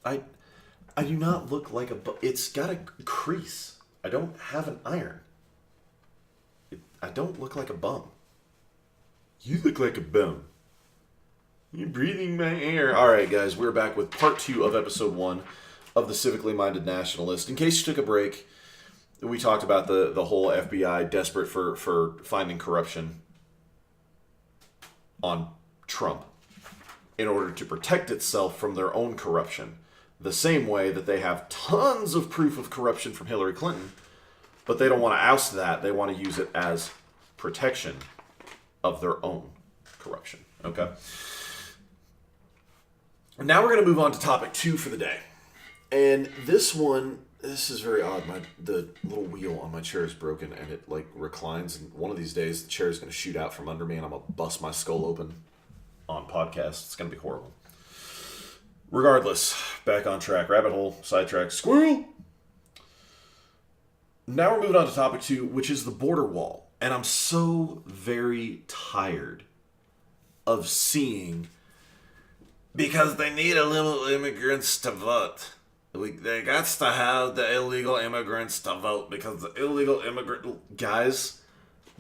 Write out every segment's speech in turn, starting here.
I I do not look like a bum. It's got a crease. I don't have an iron. I don't look like a bum. You look like a bum. You're breathing my air. All right, guys, we're back with part 2 of episode 1 of the Civically Minded Nationalist. In case you took a break, we talked about the whole FBI desperate for finding corruption on Trump in order to protect itself from their own corruption. The same way that they have tons of proof of corruption from Hillary Clinton, but they don't want to oust that. They want to use it as protection of their own corruption. Okay? Now we're going to move on to topic 2 for the day. And this is very odd. The little wheel on my chair is broken and it reclines. And one of these days the chair is going to shoot out from under me and I'm going to bust my skull open on podcast. It's going to be horrible. Regardless, back on track. Rabbit hole, sidetrack, squirrel. Now we're moving on to topic 2, which is the border wall. And I'm so very tired of seeing, because they need illegal immigrants to vote. They got to have the illegal immigrants to vote because the illegal immigrant... Guys,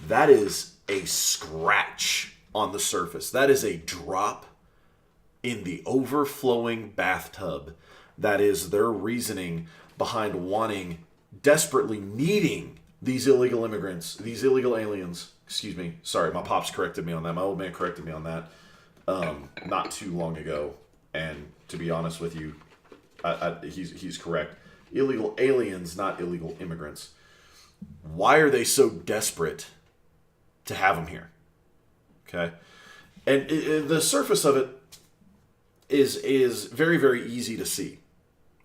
that is a scratch on the surface. That is a drop in the overflowing bathtub. That is their reasoning behind wanting, desperately needing these illegal immigrants, these illegal aliens. Excuse me. Sorry, my pops corrected me on that. My old man corrected me on that not too long ago. And to be honest with you, he's correct. Illegal aliens, not illegal immigrants. Why are they so desperate to have them here? Okay? And the surface of it is very, very easy to see.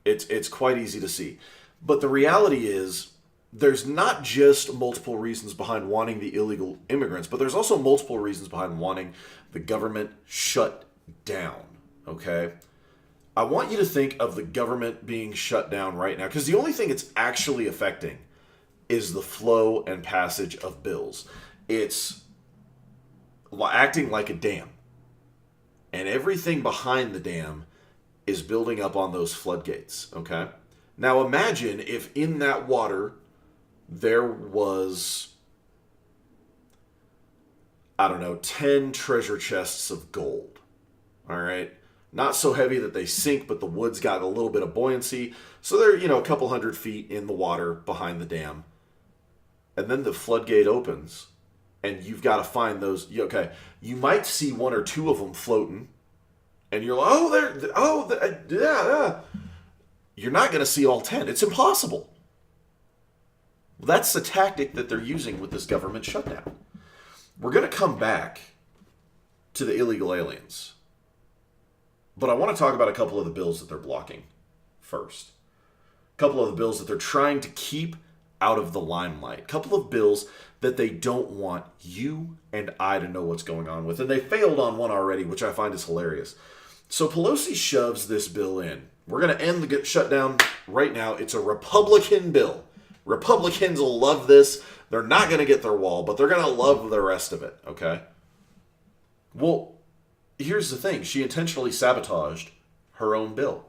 It's quite easy to see. But the reality is, there's not just multiple reasons behind wanting the illegal immigrants, but there's also multiple reasons behind wanting the government shut down. Okay? I want you to think of the government being shut down right now, because the only thing it's actually affecting is the flow and passage of bills. It's acting like a dam. And everything behind the dam is building up on those floodgates, okay? Now imagine if in that water there was, 10 treasure chests of gold, all right? Not so heavy that they sink, but the wood's got a little bit of buoyancy. So they're, a couple 100 feet in the water behind the dam. And then the floodgate opens. And you've got to find those. Okay, you might see 1 or 2 of them floating, and you're like, yeah. You're not going to see all 10. It's impossible. That's the tactic that they're using with this government shutdown. We're going to come back to the illegal aliens, but I want to talk about a couple of the bills that they're blocking first. A couple of the bills that they're trying to keep out of the limelight. A couple of bills that they don't want you and I to know what's going on with. And they failed on one already, which I find is hilarious. So Pelosi shoves this bill in. We're going to end the shutdown right now. It's a Republican bill. Republicans will love this. They're not going to get their wall, but they're going to love the rest of it, okay? Well, here's the thing. She intentionally sabotaged her own bill.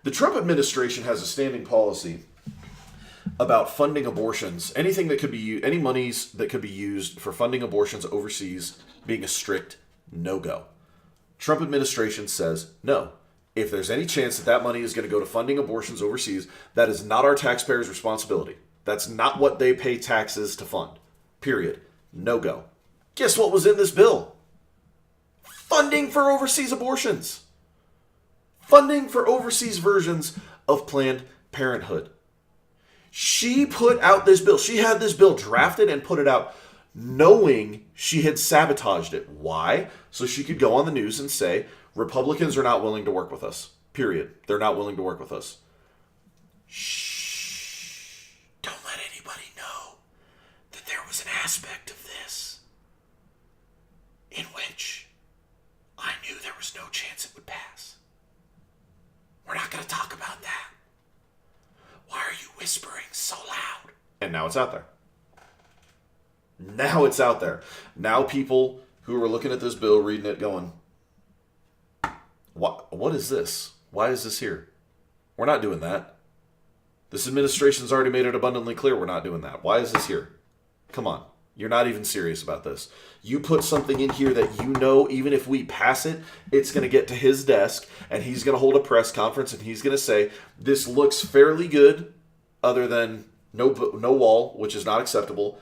The Trump administration has a standing policy about funding abortions, anything that could be any monies that could be used for funding abortions overseas being a strict no-go. Trump administration says no. If there's any chance that money is going to go to funding abortions overseas, that is not our taxpayers' responsibility. That's not what they pay taxes to fund. Period. No-go. Guess what was in this bill? Funding for overseas abortions. Funding for overseas versions of Planned Parenthood. She put out this bill. She had this bill drafted and put it out knowing she had sabotaged it. Why? So she could go on the news and say, Republicans are not willing to work with us. Period. They're not willing to work with us. Shh. Don't let anybody know that there was an aspect of this in which I knew there was no chance it would pass. We're not going to talk about that. Why are you whispering so loud? And now it's out there. Now it's out there. Now people who are looking at this bill, reading it, going, what is this? Why is this here? We're not doing that. This administration's already made it abundantly clear we're not doing that. Why is this here? Come on. You're not even serious about this. You put something in here that you know, even if we pass it, it's going to get to his desk, and he's going to hold a press conference, and he's going to say, this looks fairly good, other than no wall, which is not acceptable,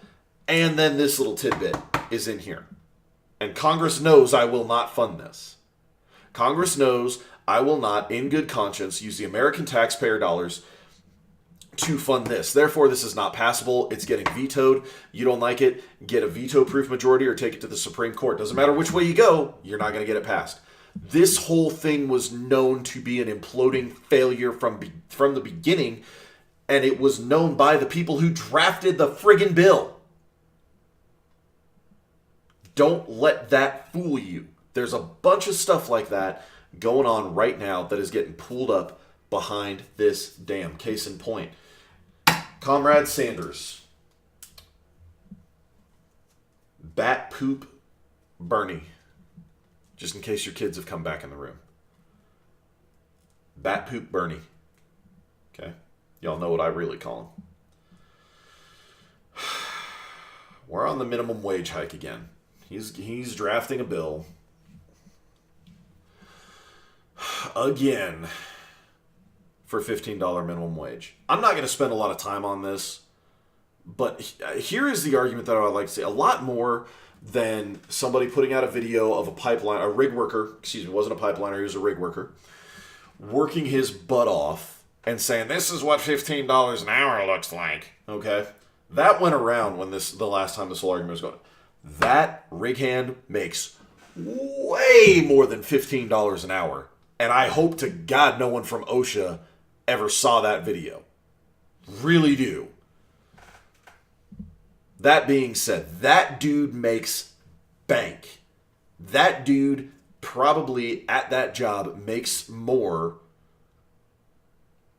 and then this little tidbit is in here. And Congress knows I will not fund this. Congress knows I will not, in good conscience, use the American taxpayer dollars to fund this. Therefore, this is not passable. It's getting vetoed. You don't like it, get a veto-proof majority or take it to the Supreme Court. Doesn't matter which way you go, you're not going to get it passed. This whole thing was known to be an imploding failure from the beginning, and it was known by the people who drafted the friggin' bill. Don't let that fool you. There's a bunch of stuff like that going on right now that is getting pulled up behind this dam. Case in point, Comrade Sanders, bat poop Bernie, just in case your kids have come back in the room. Bat poop Bernie. Okay? Y'all know what I really call him. We're on the minimum wage hike again. He's drafting a bill again for $15 minimum wage. I'm not going to spend a lot of time on this, but here is the argument that I would like to say. A lot more than somebody putting out a video of a rig worker, wasn't a pipeliner, he was a rig worker, working his butt off and saying, this is what $15 an hour looks like. Okay? That went around when the last time this whole argument was going. That rig hand makes way more than $15 an hour. And I hope to God no one from OSHA ever saw that video. Really do. That being said, that dude makes bank. That dude probably at that job makes more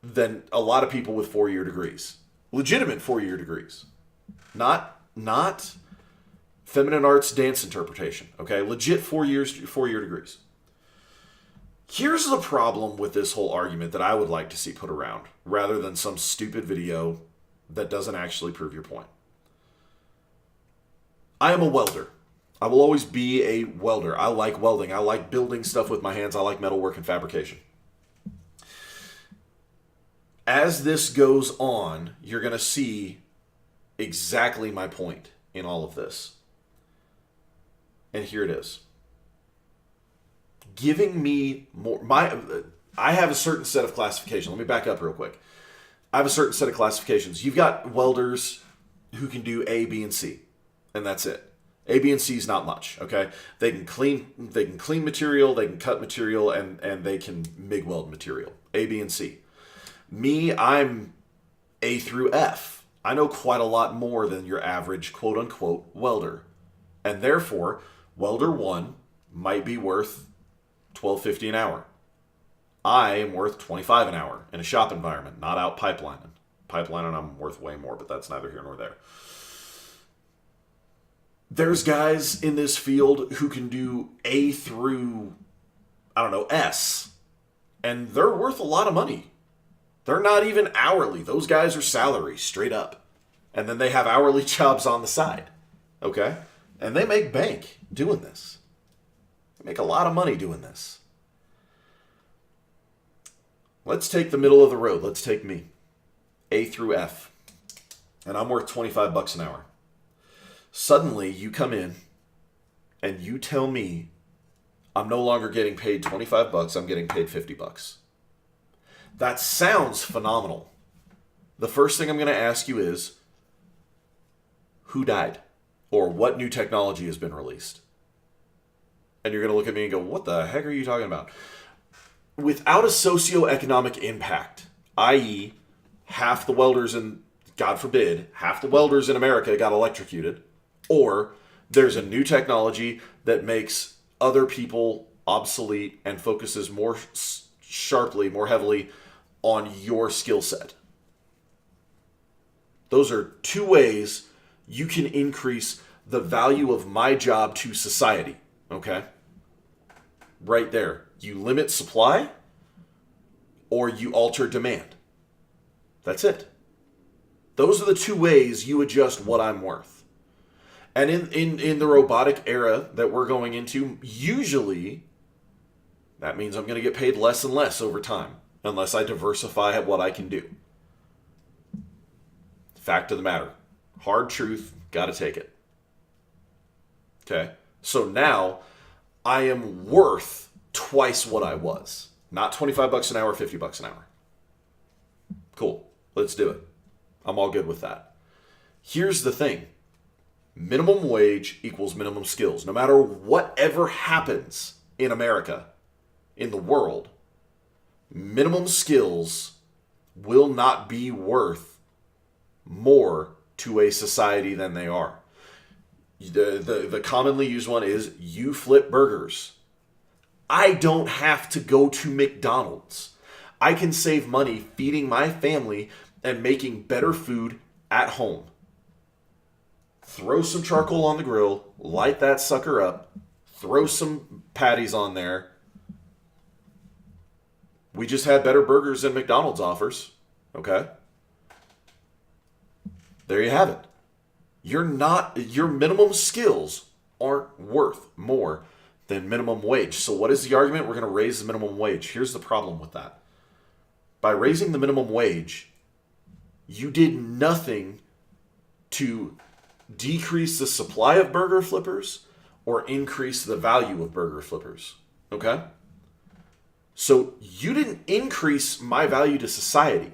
than a lot of people with 4-year degrees. Legitimate 4-year degrees. Not feminine arts dance interpretation. Okay? Legit 4-year degrees. Here's the problem with this whole argument that I would like to see put around, rather than some stupid video that doesn't actually prove your point. I am a welder. I will always be a welder. I like welding. I like building stuff with my hands. I like metalwork and fabrication. As this goes on, you're going to see exactly my point in all of this. And here it is. Giving me more, I have a certain set of classifications. Let me back up real quick. I have a certain set of classifications. You've got welders who can do A, B, and C, and that's it. A, B, and C is not much. Okay, they can clean material, they can cut material, and they can MIG weld material. A, B, and C. Me, I'm A through F. I know quite a lot more than your average quote unquote welder, and therefore, welder 1 might be worth $12.50 an hour. I am worth $25 an hour in a shop environment, not out pipelining. Pipelining, I'm worth way more, but that's neither here nor there. There's guys in this field who can do A through, S, and they're worth a lot of money. They're not even hourly. Those guys are salary, straight up. And then they have hourly jobs on the side. Okay? And they make bank doing this. They make a lot of money doing this. Let's take the middle of the road. Let's take me. A through F. And I'm worth $25 an hour. Suddenly, you come in and you tell me I'm no longer getting paid $25, I'm getting paid $50. That sounds phenomenal. The first thing I'm going to ask you is, who died? Or what new technology has been released? And you're going to look at me and go, what the heck are you talking about? Without a socioeconomic impact, i.e., half the welders in, God forbid, half the welders in America got electrocuted, or there's a new technology that makes other people obsolete and focuses more sharply, more heavily on your skill set. Those are two ways you can increase the value of my job to society. Okay? Right there. You limit supply, or you alter demand. That's it. Those are the two ways you adjust what I'm worth. And in the robotic era that we're going into, usually that means I'm going to get paid less and less over time, unless I diversify what I can do. Fact of the matter. Hard truth, gotta take it. Okay? So now, I am worth twice what I was. Not $25 an hour, $50 an hour. Cool. Let's do it. I'm all good with that. Here's the thing. Minimum wage equals minimum skills. No matter whatever happens in America, in the world, minimum skills will not be worth more to a society than they are. The commonly used one is you flip burgers. I don't have to go to McDonald's. I can save money feeding my family and making better food at home. Throw some charcoal on the grill, light that sucker up, throw some patties on there. We just had better burgers than McDonald's offers. Okay? There you have it. Your minimum skills aren't worth more than minimum wage. So what is the argument? We're going to raise the minimum wage. Here's the problem with that. By raising the minimum wage, you did nothing to decrease the supply of burger flippers or increase the value of burger flippers. Okay? So you didn't increase my value to society.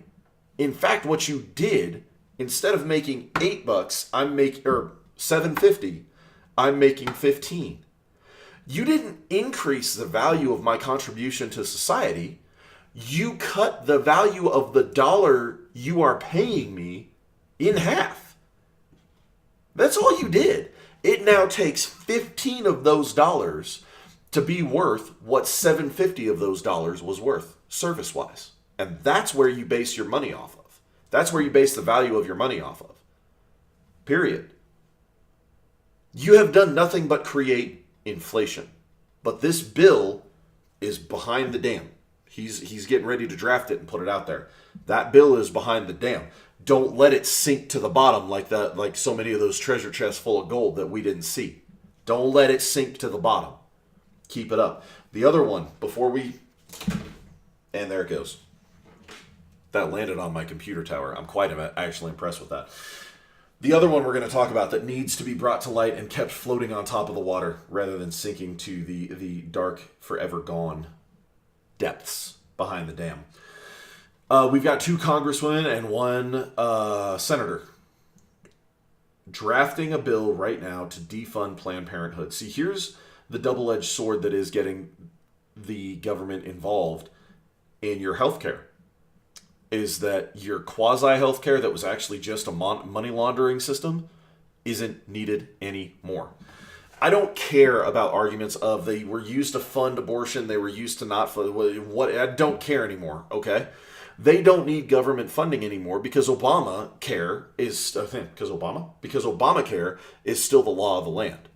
In fact, what you did, instead of making $8, I'm making $7.50, I'm making $15. You didn't increase the value of my contribution to society. You cut the value of the dollar you are paying me in half. That's all you did. It now takes 15 of those dollars to be worth what $7.50 of those dollars was worth, service-wise. And that's where you base your money off of. That's where you base the value of your money off of. Period. You have done nothing but create inflation. But this bill is behind the dam. He's getting ready to draft it and put it out there. That bill is behind the dam. Don't let it sink to the bottom like so many of those treasure chests full of gold that we didn't see. Don't let it sink to the bottom. Keep it up. The other one, and there it goes. That landed on my computer tower. I'm quite actually impressed with that. The other one we're going to talk about that needs to be brought to light and kept floating on top of the water rather than sinking to the dark, forever gone depths behind the dam. We've got 2 congresswomen and 1 senator drafting a bill right now to defund Planned Parenthood. See, here's the double-edged sword that is getting the government involved in your healthcare. Is that your quasi-healthcare that was actually just a money laundering system isn't needed anymore. I don't care about arguments of they were used to fund abortion, they were used to not fund what. I don't care anymore. Okay, they don't need government funding anymore because Obamacare is still the law of the land.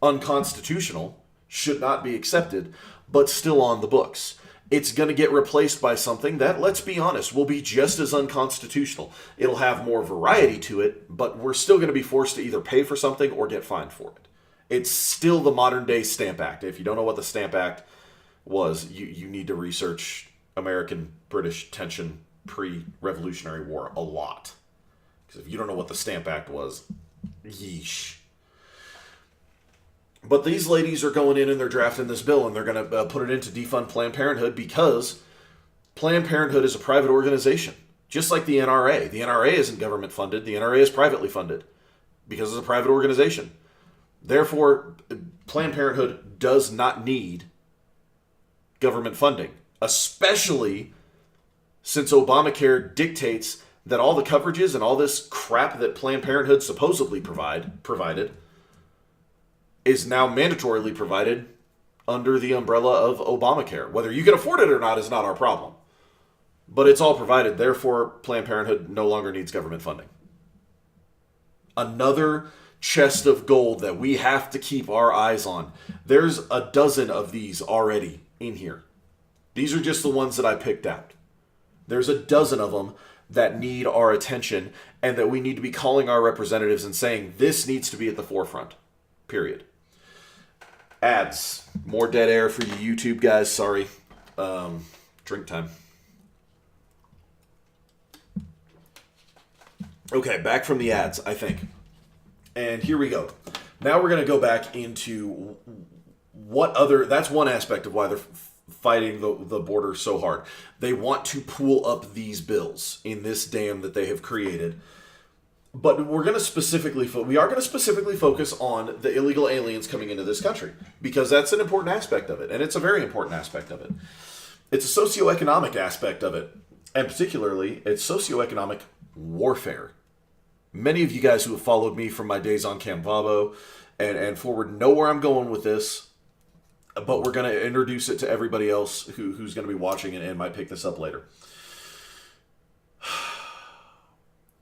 Unconstitutional, should not be accepted, but still on the books. It's going to get replaced by something that, let's be honest, will be just as unconstitutional. It'll have more variety to it, but we're still going to be forced to either pay for something or get fined for it. It's still the modern day Stamp Act. If you don't know what the Stamp Act was, you need to research American-British tension pre-Revolutionary War a lot. Because if you don't know what the Stamp Act was, yeesh. But these ladies are going in and they're drafting this bill and they're going to put it in to defund Planned Parenthood because Planned Parenthood is a private organization. Just like the NRA. The NRA isn't government funded. The NRA is privately funded because it's a private organization. Therefore, Planned Parenthood does not need government funding, especially since Obamacare dictates that all the coverages and all this crap that Planned Parenthood supposedly provided is now mandatorily provided under the umbrella of Obamacare. Whether you can afford it or not is not our problem. But it's all provided. Therefore, Planned Parenthood no longer needs government funding. Another chest of gold that we have to keep our eyes on. There's a dozen of these already in here. These are just the ones that I picked out. There's a dozen of them that need our attention and that we need to be calling our representatives and saying this needs to be at the forefront. Period. Ads. More dead air for you YouTube guys. Sorry. Drink time. Okay, back from the ads, I think. And here we go. Now we're going to go back into what other... That's one aspect of why they're fighting the border so hard. They want to pool up these bills in this dam that they have created. But we're going to specifically... We are going to specifically focus on the illegal aliens coming into this country. Because that's an important aspect of it. And it's a very important aspect of it. It's a socioeconomic aspect of it. And particularly, it's socioeconomic warfare. Many of you guys who have followed me from my days on Camp Vavo and forward know where I'm going with this, but we're going to introduce it to everybody else who's going to be watching and might pick this up later.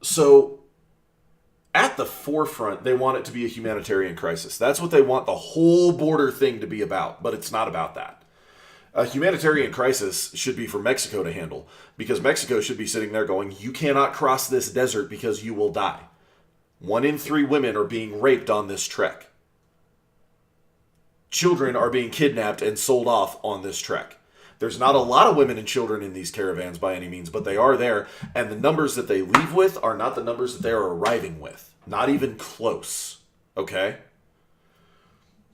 So, at the forefront, they want it to be a humanitarian crisis. That's what they want the whole border thing to be about, but it's not about that. A humanitarian crisis should be for Mexico to handle, because Mexico should be sitting there going, you cannot cross this desert because you will die. 1 in 3 women are being raped on this trek. Children are being kidnapped and sold off on this trek. There's not a lot of women and children in these caravans by any means, but they are there, and the numbers that they leave with are not the numbers that they are arriving with. Not even close. Okay?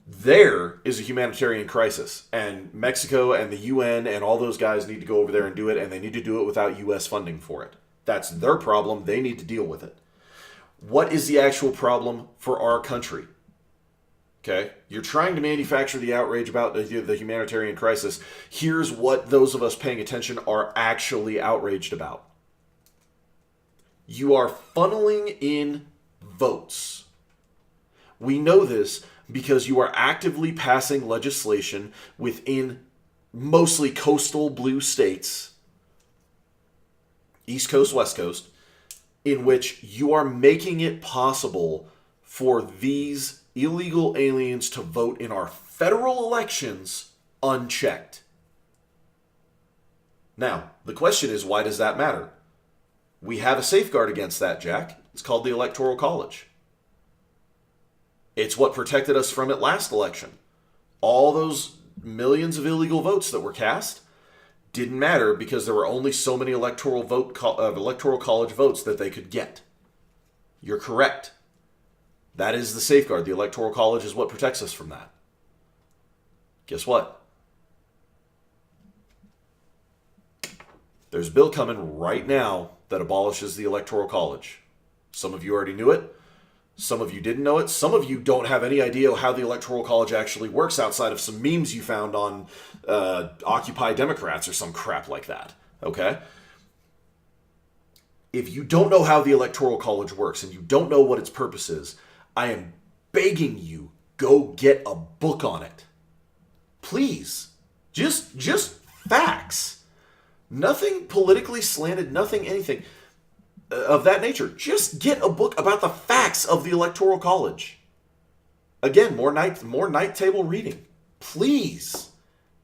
There is a humanitarian crisis, and Mexico and the UN and all those guys need to go over there and do it, and they need to do it without US funding for it. That's their problem. They need to deal with it. What is the actual problem for our country? Okay? You're trying to manufacture the outrage about the humanitarian crisis. Here's what those of us paying attention are actually outraged about. You are funneling in votes. We know this because you are actively passing legislation within mostly coastal blue states, East Coast, West Coast, in which you are making it possible for these illegal aliens to vote in our federal elections unchecked. Now, the question is, why does that matter? We have a safeguard against that, Jack. It's called the Electoral College. It's what protected us from it last election. All those millions of illegal votes that were cast didn't matter because there were only so many electoral college votes that they could get. You're correct. That is the safeguard. The Electoral College is what protects us from that. Guess what? There's a bill coming right now that abolishes the Electoral College. Some of you already knew it. Some of you didn't know it. Some of you don't have any idea how the Electoral College actually works outside of some memes you found on Occupy Democrats or some crap like that. Okay? If you don't know how the Electoral College works and you don't know what its purpose is, I am begging you, go get a book on it. Please. Just facts. Nothing politically slanted, nothing anything of that nature. Just get a book about the facts of the Electoral College. Again, more night table reading. Please.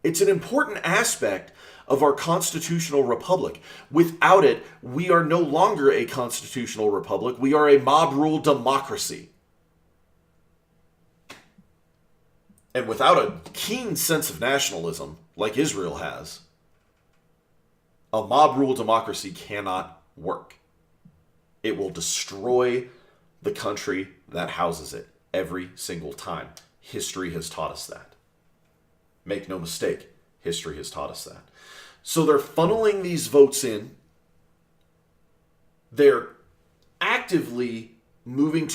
It's an important aspect of our constitutional republic. Without it, we are no longer a constitutional republic. We are a mob rule democracy. And without a keen sense of nationalism, like Israel has, a mob rule democracy cannot work. It will destroy the country that houses it every single time. History has taught us that. Make no mistake, history has taught us that. So they're funneling these votes in. They're actively making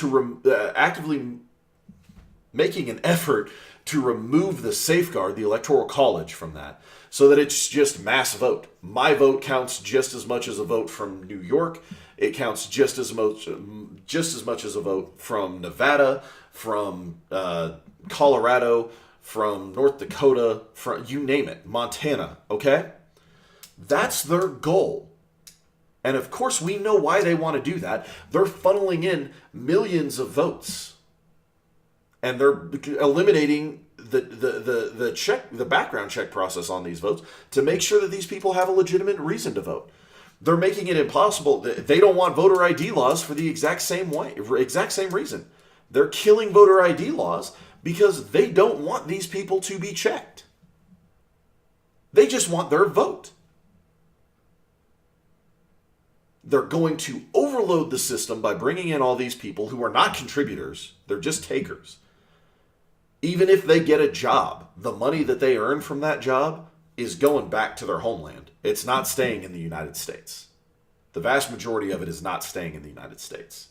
an effort to remove the safeguard, the Electoral College, from that, so that it's just mass vote. My vote counts just as much as a vote from New York. It counts just as much as a vote from Nevada, from Colorado, from North Dakota, from you name it, Montana. Okay, that's their goal. And of course, we know why they want to do that. They're funneling in millions of votes. And they're eliminating the background check process on these votes to make sure that these people have a legitimate reason to vote. They're making it impossible. They don't want voter ID laws for the exact same reason. They're killing voter ID laws because they don't want these people to be checked. They just want their vote. They're going to overload the system by bringing in all these people who are not contributors. They're just takers. Even if they get a job, the money that they earn from that job is going back to their homeland. It's not staying in the United States. The vast majority of it is not staying in the United States.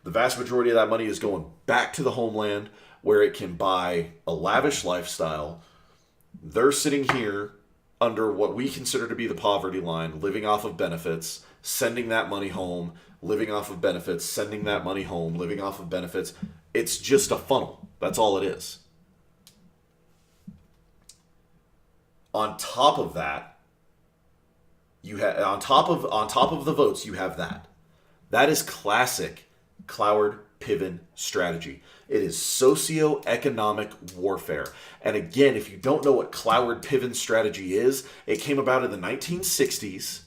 The vast majority of that money is going back to the homeland where it can buy a lavish lifestyle. They're sitting here under what we consider to be the poverty line, living off of benefits, sending that money home, living off of benefits, sending that money home, living off of benefits. It's just a funnel. That's all it is. On top of that, you have on top of the votes, you have that. That is classic Cloward-Piven strategy. It is socioeconomic warfare. And again, if you don't know what Cloward-Piven strategy is, it came about in the 1960s,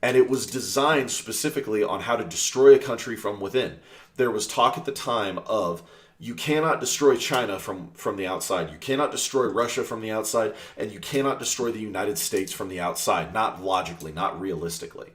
and it was designed specifically on how to destroy a country from within. There was talk at the time of, you cannot destroy China from the outside. You cannot destroy Russia from the outside. And you cannot destroy the United States from the outside. Not logically, not realistically.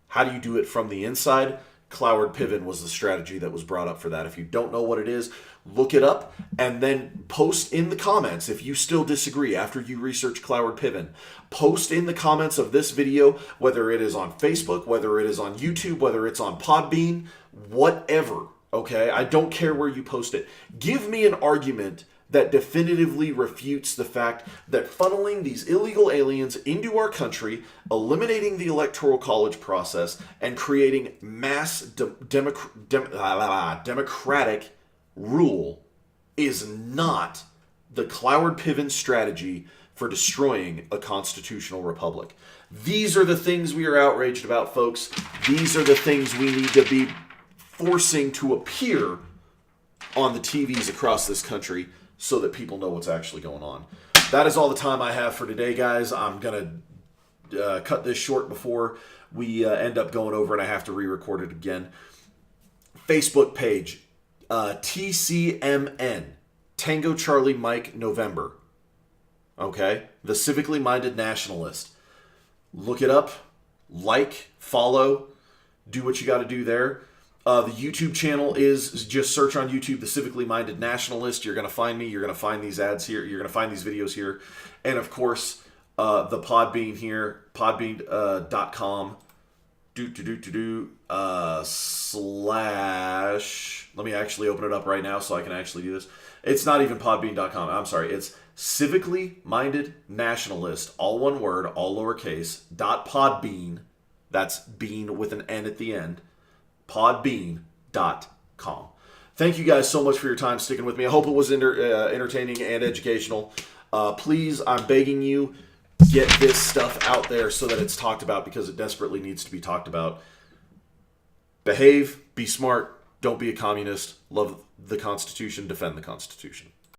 How do you do it from the inside? Cloward-Piven was the strategy that was brought up for that. If you don't know what it is, look it up and then post in the comments if you still disagree after you research Cloward-Piven. Post in the comments of this video, whether it is on Facebook, whether it is on YouTube, whether it's on Podbean, whatever. Okay, I don't care where you post it. Give me an argument that definitively refutes the fact that funneling these illegal aliens into our country, eliminating the electoral college process, and creating mass democratic rule is not the Cloward-Piven strategy for destroying a constitutional republic. These are the things we are outraged about, folks. These are the things we need to be forcing to appear on the TVs across this country so that people know what's actually going on. That is all the time I have for today, guys. I'm going to cut this short before we end up going over and I have to re-record it again. Facebook page, TCMN, Tango Charlie Mike November. Okay? The Civically Minded Nationalist. Look it up, like, follow, do what you got to do there. The YouTube channel is just search on YouTube, The Civically Minded Nationalist. You're going to find me. You're going to find these ads here. You're going to find these videos here. And, of course, the Podbean here, podbean.com, / let me actually open it up right now so I can actually do this. It's not even podbean.com. I'm sorry. It's Civically Minded Nationalist, all one word, all lowercase, .podbean. That's bean with an N at the end. Podbean.com. Thank you guys so much for your time sticking with me. I hope it was entertaining and educational. Please, I'm begging you, get this stuff out there so that it's talked about because it desperately needs to be talked about. Behave, be smart, don't be a communist, love the Constitution, defend the Constitution.